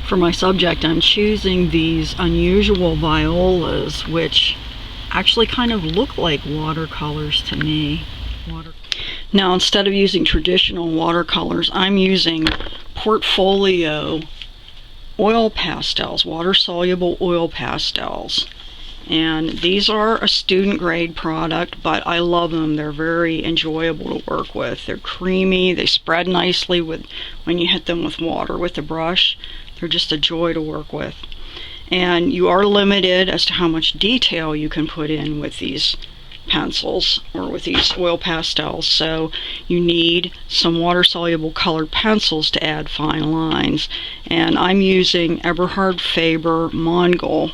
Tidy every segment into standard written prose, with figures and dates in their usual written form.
For my subject, I'm choosing these unusual violas, which actually kind of look like watercolors to me. Now, instead of using traditional watercolors, I'm using Portfolio oil pastels, water-soluble oil pastels. And these are a student grade product, but I love them. They're very enjoyable to work with. They're creamy, they spread nicely when you hit them with water with the brush. They're just a joy to work with. And you are limited as to how much detail you can put in with these pencils or with these oil pastels, so you need some water-soluble colored pencils to add fine lines. And I'm using Eberhard Faber Mongol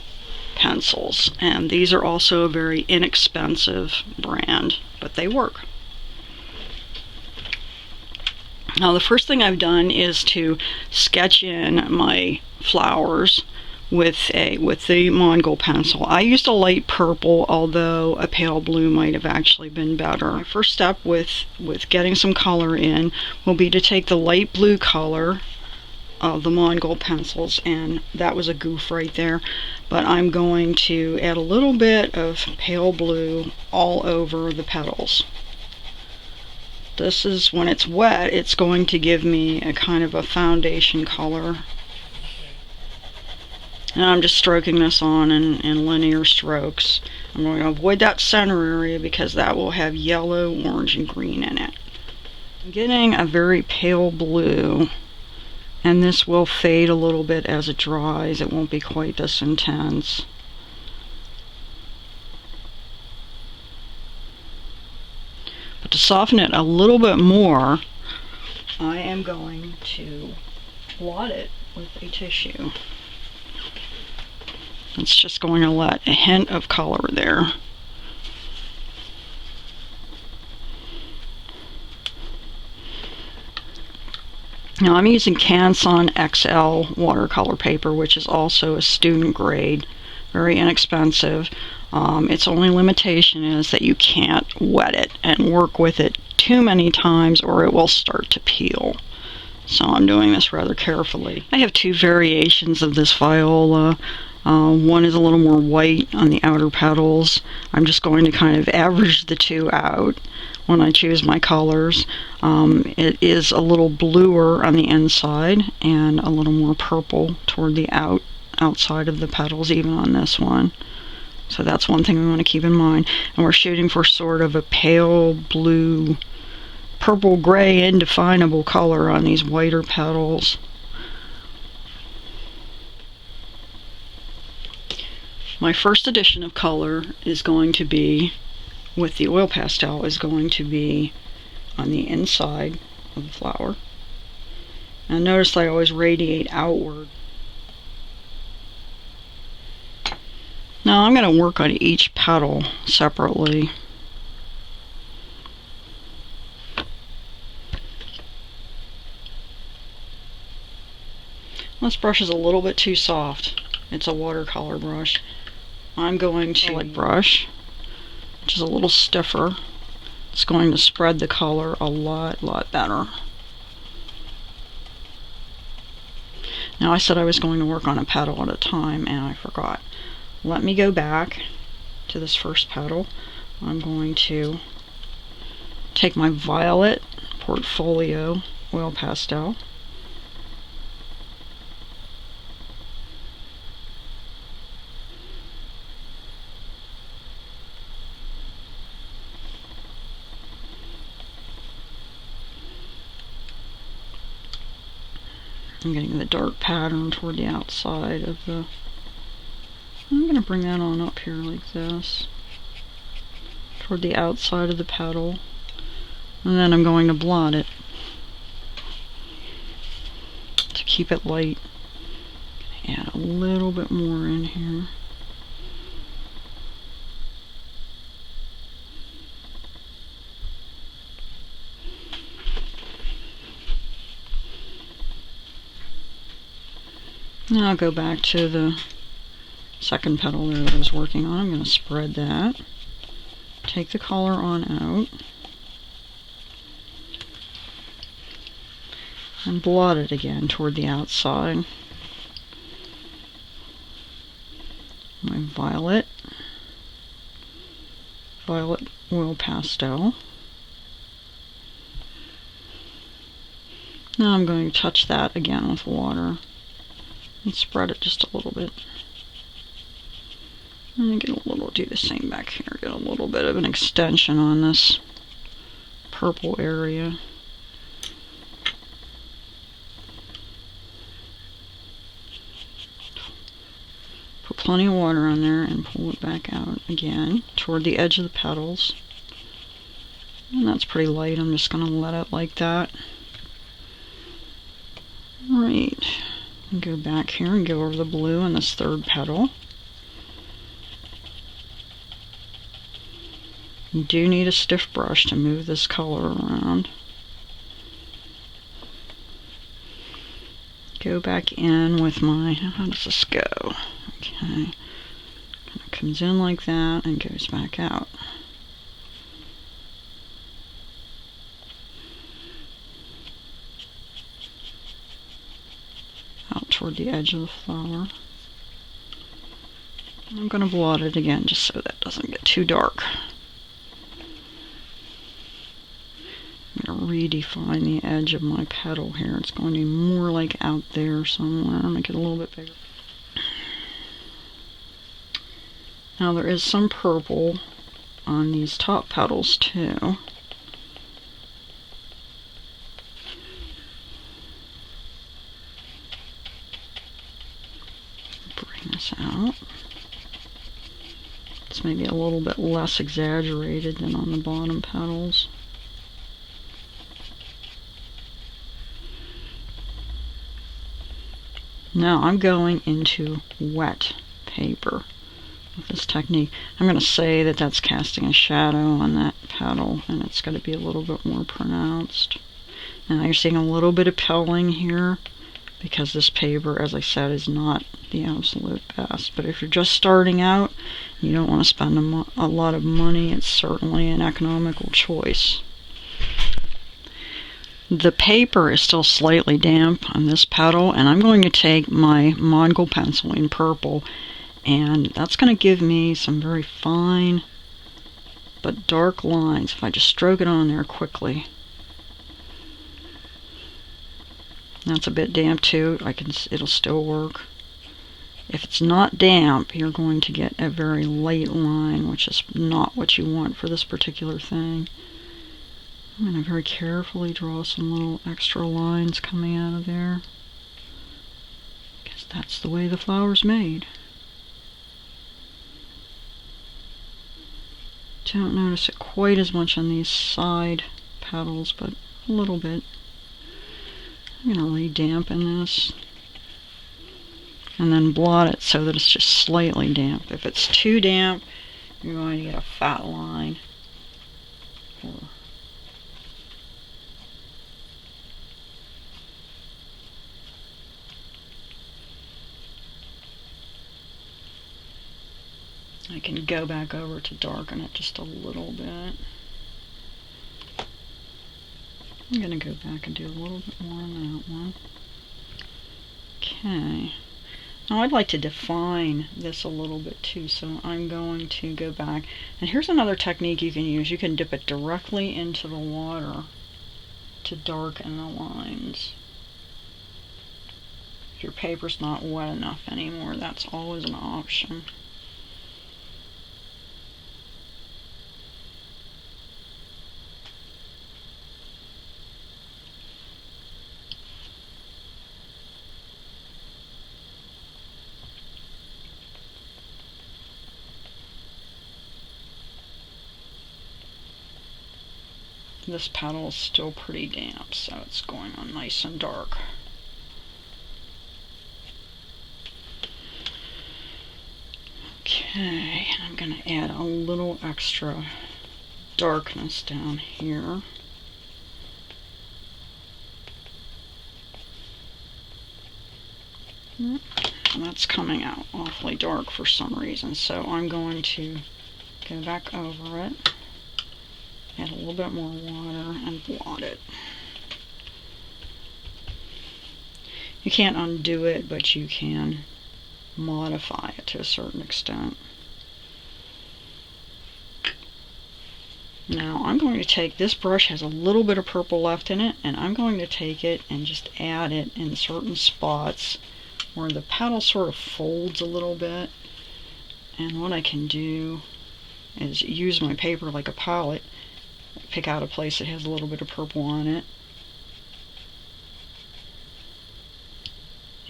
pencils, and these are also a very inexpensive brand, but they work. Now, the first thing I've done is to sketch in my flowers with the Mongol pencil. I used a light purple, although a pale blue might have actually been better. My first step with getting some color in will be to take the light blue color of the Mongol pencils, and that was a goof right there, but I'm going to add a little bit of pale blue all over the petals. This is, when it's wet, it's going to give me a kind of a foundation color. And I'm just stroking this on in linear strokes. I'm going to avoid that center area because that will have yellow, orange, and green in it. I'm getting a very pale blue, and this will fade a little bit as it dries. It won't be quite this intense. But to soften it a little bit more, I am going to blot it with a tissue. It's just going to let a hint of color there. Now, I'm using Canson XL watercolor paper, which is also a student grade, very inexpensive. Its only limitation is that you can't wet it and work with it too many times or it will start to peel. So I'm doing this rather carefully. I have two variations of this viola. One is a little more white on the outer petals. I'm just going to kind of average the two out when I choose my colors. It is a little bluer on the inside and a little more purple toward the outside of the petals, even on this one. So that's one thing we want to keep in mind. And we're shooting for sort of a pale blue, purple gray, indefinable color on these whiter petals. My first addition of color is going to be, with the oil pastel, is going to be on the inside of the flower. And notice I always radiate outward. Now I'm going to work on each petal separately. This brush is a little bit too soft. It's a watercolor brush. I'm going to light brush, which is a little stiffer. It's going to spread the color a lot better. Now, I said I was going to work on a petal at a time, and I forgot. Let me go back to this first petal. I'm going to take my Violet Portfolio oil pastel. I'm getting the dark pattern toward the outside of the... I'm going to bring that on up here like this, toward the outside of the petal, and then I'm going to blot it to keep it light. Add a little bit more in here. Now I'll go back to the second petal there that I was working on. I'm going to spread that, take the color on out, and blot it again toward the outside. violet oil pastel. Now I'm going to touch that again with water and spread it just a little bit. And get a little, do the same back here, get a little bit of an extension on this purple area. Put plenty of water on there and pull it back out again toward the edge of the petals. And that's pretty light, I'm just going to let it like that. Right, and go back here and go over the blue on this third petal. You do need a stiff brush to move this color around. Go back in with my, how does this go? Okay, kind of comes in like that and goes back out. Out toward the edge of the flower. I'm going to blot it again just so that doesn't get too dark. I'm going to redefine the edge of my petal here. It's going to be more like out there somewhere. Make it a little bit bigger. Now there is some purple on these top petals too. Bring this out. It's maybe a little bit less exaggerated than on the bottom petals. Now I'm going into wet paper with this technique. I'm going to say that that's casting a shadow on that petal, and it's going to be a little bit more pronounced. Now you're seeing a little bit of pelling here because this paper, as I said, is not the absolute best. But if you're just starting out, you don't want to spend a lot of money, it's certainly an economical choice. The paper is still slightly damp on this petal, and I'm going to take my Mongol pencil in purple, and that's going to give me some very fine but dark lines if I just stroke it on there quickly. That's a bit damp too. It'll still work. If it's not damp, you're going to get a very light line, which is not what you want for this particular thing. I'm going to very carefully draw some little extra lines coming out of there, because that's the way the flower's made. Don't notice it quite as much on these side petals, but a little bit. I'm going to re-dampen this and then blot it so that it's just slightly damp. If it's too damp, you're going to get a fat line. I can go back over to darken it just a little bit. I'm going to go back and do a little bit more on that one. Okay. Now I'd like to define this a little bit too, so I'm going to go back. And here's another technique you can use. You can dip it directly into the water to darken the lines. If your paper's not wet enough anymore, that's always an option. This petal is still pretty damp, so it's going on nice and dark. Okay, I'm going to add a little extra darkness down here. And that's coming out awfully dark for some reason, so I'm going to go back over it. Add a little bit more water and blot it. You can't undo it, but you can modify it to a certain extent. Now I'm going to take, this brush has a little bit of purple left in it, and I'm going to take it and just add it in certain spots where the petal sort of folds a little bit. And what I can do is use my paper like a palette, pick out a place that has a little bit of purple on it,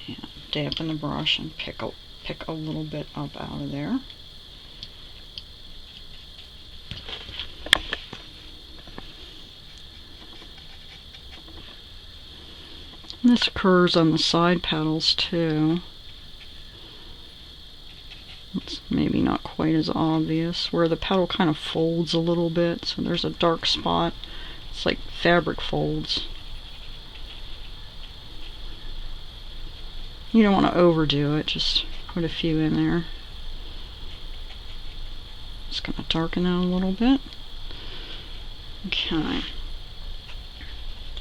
and dampen the brush and pick a little bit up out of there. And this occurs on the side petals too. It's maybe not quite as obvious, where the petal kind of folds a little bit, so there's a dark spot. It's like fabric folds. You don't want to overdo it, just put a few in there. Just going to darken that a little bit. Okay.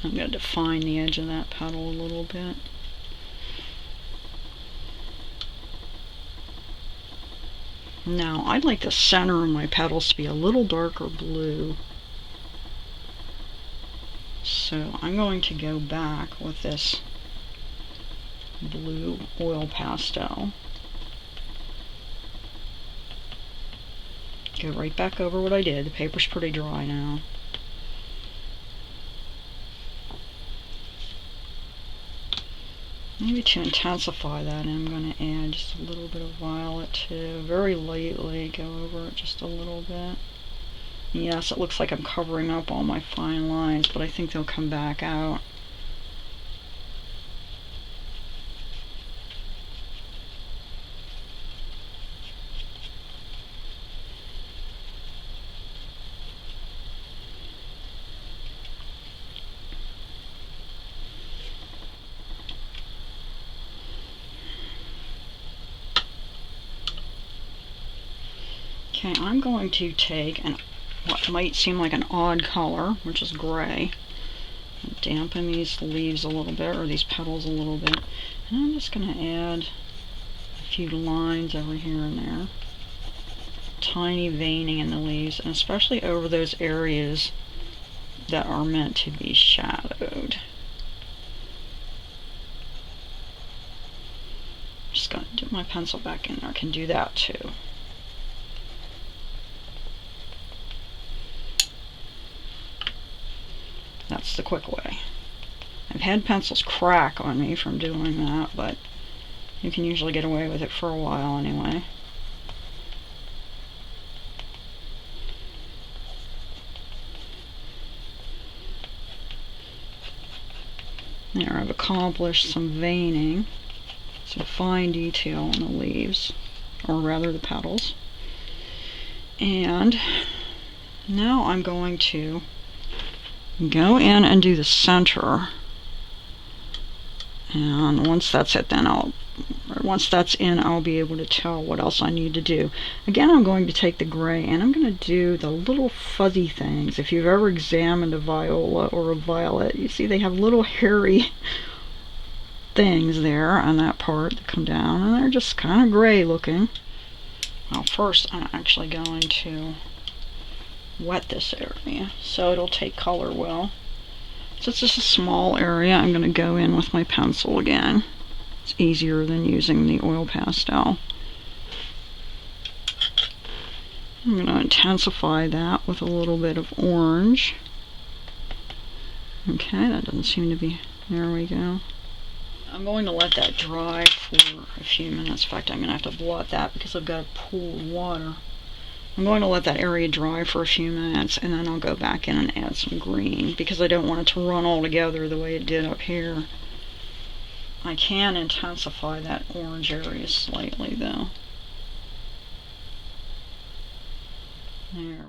I'm going to define the edge of that petal a little bit. Now, I'd like the center of my petals to be a little darker blue. So I'm going to go back with this blue oil pastel. Go right back over what I did. The paper's pretty dry now. Maybe to intensify that, I'm going to add just a little bit of violet too. Very lightly go over it just a little bit. Yes, it looks like I'm covering up all my fine lines, but I think they'll come back out. Okay, I'm going to take what might seem like an odd color, which is gray, and dampen these leaves a little bit, or these petals a little bit, and I'm just going to add a few lines over here and there. Tiny veining in the leaves, and especially over those areas that are meant to be shadowed. Just going to dip my pencil back in there. I can do that too. That's the quick way. I've had pencils crack on me from doing that, but you can usually get away with it for a while anyway. There, I've accomplished some veining, some fine detail on the leaves, or rather the petals. And now I'm going to go in and do the center, and once that's it, then once that's in, I'll be able to tell what else I need to do. Again, I'm going to take the gray and I'm going to do the little fuzzy things. If you've ever examined a viola or a violet, you see they have little hairy things there on that part that come down, and they're just kind of gray looking. Well, first I'm actually going to wet this area so it'll take color well. Since this is a small area, I'm going to go in with my pencil again. It's easier than using the oil pastel. I'm going to intensify that with a little bit of orange. Okay, that doesn't seem to be, there we go. I'm going to let that dry for a few minutes. In fact, I'm going to have to blot that because I've got a pool of water. I'm going to let that area dry for a few minutes, and then I'll go back in and add some green because I don't want it to run all together the way it did up here. I can intensify that orange area slightly though. There